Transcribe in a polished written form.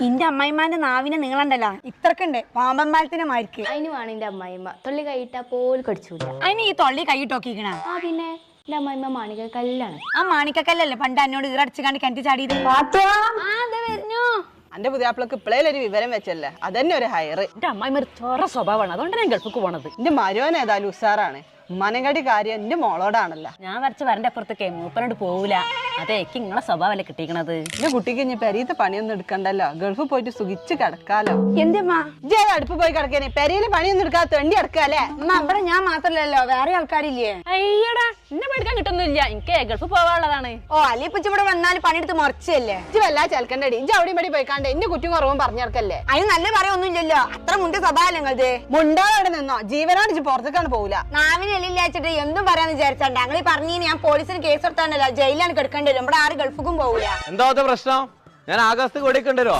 ഇന്റെ അമ്മായിമാന്റെ നാവിനെ നീളണ്ടല്ലോ ഇത്രക്കുണ്ട് പാമ്പന്മാലത്തിന്റെ മാരിക്ക്. അതിന് വേണം എന്റെ അമ്മായിമ്മ തൊള്ളി കൈയിട്ടാ പോലും കടിച്ചൂല. അതിന് ഈ തൊള്ളി കൈയിട്ടോക്കിക്കണ. ആ പിന്നെ എന്റെ അമ്മായിമ്മ മാണിക കല്ലാണ്. ആ മാണിക്കക്കല്ലല്ലേ പണ്ട് എന്നോട് ഈറടിച്ചു കണ്ട് കിണറ്റി ചാടിയത്. എന്റെ പുതിയാപ്പിളക്ക് ഇപ്പോഴേലൊരു വിവരം വെച്ചല്ലേ, അതന്നെ ഒരു ഹയർ. എന്റെ അമ്മായിമ്മ ഒരു ചൊറ സ്വഭാവമാണ്, അതുകൊണ്ട് ഞാൻ ഗൾഫിക്ക് പോണത്. എന്റെ മരുവൻ ഏതായാലും ഉസാറാണ്. ഉമ്മാനെങ്കാട്ടി കാര്യം എന്റെ മോളോടാണല്ലോ. ഞാൻ വരച്ച വരന്റെ അപ്പുറത്തേക്ക് മൂപ്പനോട് പോവില്ല. അതെ, എനിക്ക് നിങ്ങളെ സ്വഭാവല്ലേ കിട്ടിക്കണത്. എന്റെ കുട്ടിക്ക് ഇനി പെരീത്തെ പണിയൊന്നും എടുക്കണ്ടല്ലോ, ഗൾഫിൽ പോയിട്ട് സുഖിച്ച് കിടക്കാലോ. എന്റെമ്മ ഇജ്ജ് അടുപ്പ് പോയി കിടക്കേനെ, പെരയില് പണിയൊന്നും എടുക്കാതെ തെണ്ടി കിടക്കാല്ലേ. അമ്മ ഇവിടെ ഞാൻ മാത്രല്ലല്ലോ വേറെ ആൾക്കാരില്ലേ? അയ്യടാ, എന്നെ പഠിക്കാൻ കിട്ടുന്നില്ല, എനിക്ക് ഗൾഫ് പോവാനുള്ളതാണ്. ഓ അല്ലിപ്പിച്ച് ഇവിടെ വന്നാല് പണിയെടുത്ത് മുറച്ചല്ലേ. ഇജ്ജ് വല്ലാ ചെലക്കണ്ടടി, ഇജ്ജ് അവിടെ പടി പോയിക്കാണ്ട് എന്റെ കുറ്റും കുറവും പറഞ്ഞിറക്കല്ലേ. അതിന് നല്ല പറയൊന്നുമില്ലല്ലോ, അത്ര മുന്തിയ സ്വഭാവല്ലേ നിങ്ങളത്. മുണ്ടാടെ നിന്നോ, ജീവനോട് ഇജ്ജ് പുറത്തേക്കാണ് പോവില്ല. നാവിനെ എല്ലില്ലാച്ചിട്ട് എന്തും പറയാന്ന് വിചാരിച്ചാണ്ട് ഞങ്ങൾ പറഞ്ഞീന് ഞാൻ പോലീസിന് കേസ് കൊടുത്താണ്ടല്ലോ ജയിലാണ് കിടക്കേണ്ടി വരും. ഇവിടെ ആരും ഗൾഫിക്കും പോകൂല. എന്താ പ്രശ്നം? ഞാൻ ആകാശത്ത് കൊടുക്കണ്ടല്ലോ.